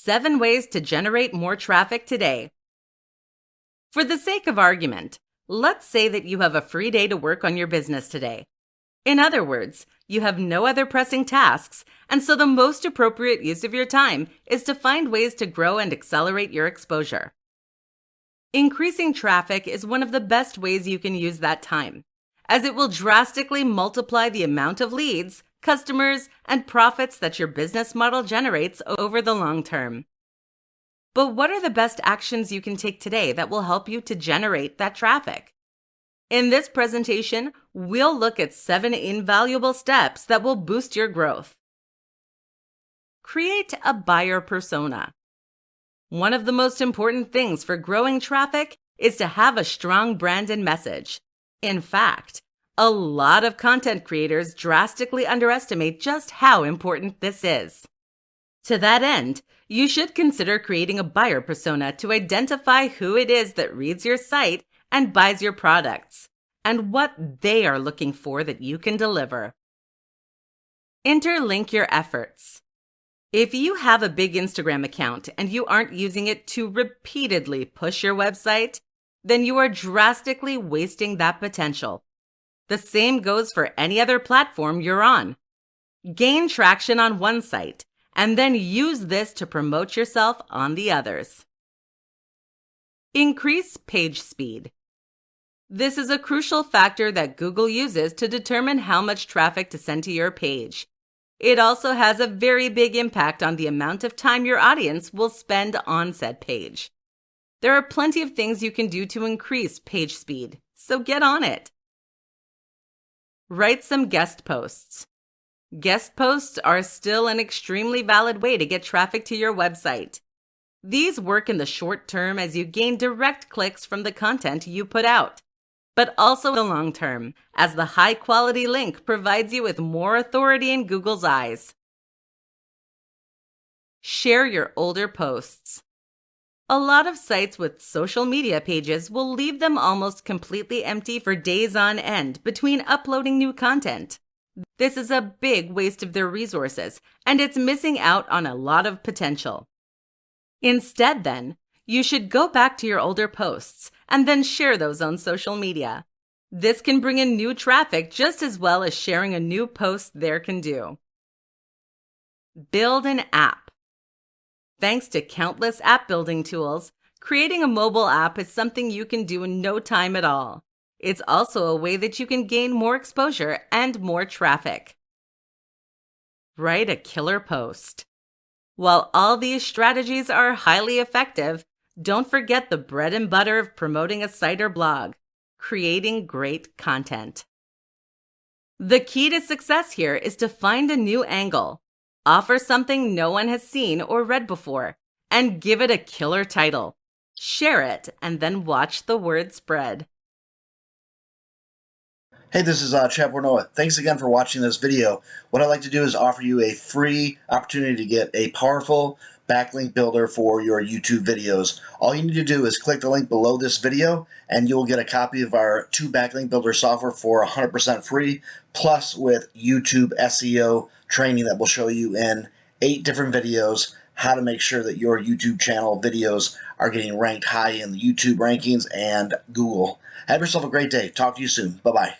7 ways to generate more traffic today. For the sake of argument, let's say that you have a free day to work on your business today. In other words, you have no other pressing tasks, and so the most appropriate use of your time is to find ways to grow and accelerate your exposure. Increasing traffic is one of the best ways you can use that time, as it will drastically multiply the amount of leads, customers, and profits that your business model generates over the long term. But what are the best actions you can take today that will help you to generate that traffic? In this presentation, we'll look at 7 invaluable steps that will boost your growth. Create a buyer persona. One of the most important things for growing traffic is to have a strong brand and message. In fact, a lot of content creators drastically underestimate just how important this is. To that end, you should consider creating a buyer persona to identify who it is that reads your site and buys your products, and what they are looking for that you can deliver. Interlink your efforts. If you have a big Instagram account and you aren't using it to repeatedly push your website, then you are drastically wasting that potential. The same goes for any other platform you're on. Gain traction on one site, and then use this to promote yourself on the others. Increase page speed. This is a crucial factor that Google uses to determine how much traffic to send to your page. It also has a very big impact on the amount of time your audience will spend on said page. There are plenty of things you can do to increase page speed, so get on it. Write some guest posts. Guest posts are still an extremely valid way to get traffic to your website. These work in the short term as you gain direct clicks from the content you put out, but also in the long term, as the high-quality link provides you with more authority in Google's eyes. Share your older posts. A lot of sites with social media pages will leave them almost completely empty for days on end between uploading new content. This is a big waste of their resources, and it's missing out on a lot of potential. Instead, then, you should go back to your older posts and then share those on social media. This can bring in new traffic just as well as sharing a new post there can do. Build an app. Thanks to countless app building tools, creating a mobile app is something you can do in no time at all. It's also a way that you can gain more exposure and more traffic. Write a killer post. While all these strategies are highly effective, don't forget the bread and butter of promoting a site or blog, creating great content. The key to success here is to find a new angle, offer something no one has seen or read before, and give it a killer title. Share it, and then watch the word spread. Hey, this is Chad Noah. Thanks again for watching this video. What I'd like to do is offer you a free opportunity to get a powerful backlink builder for your YouTube videos. All you need to do is click the link below this video and you'll get a copy of our 2 backlink builder software for 100% free, plus with YouTube SEO training that will show you in 8 different videos how to make sure that your YouTube channel videos are getting ranked high in the YouTube rankings and Google. Have yourself a great day. Talk to you soon. Bye-bye.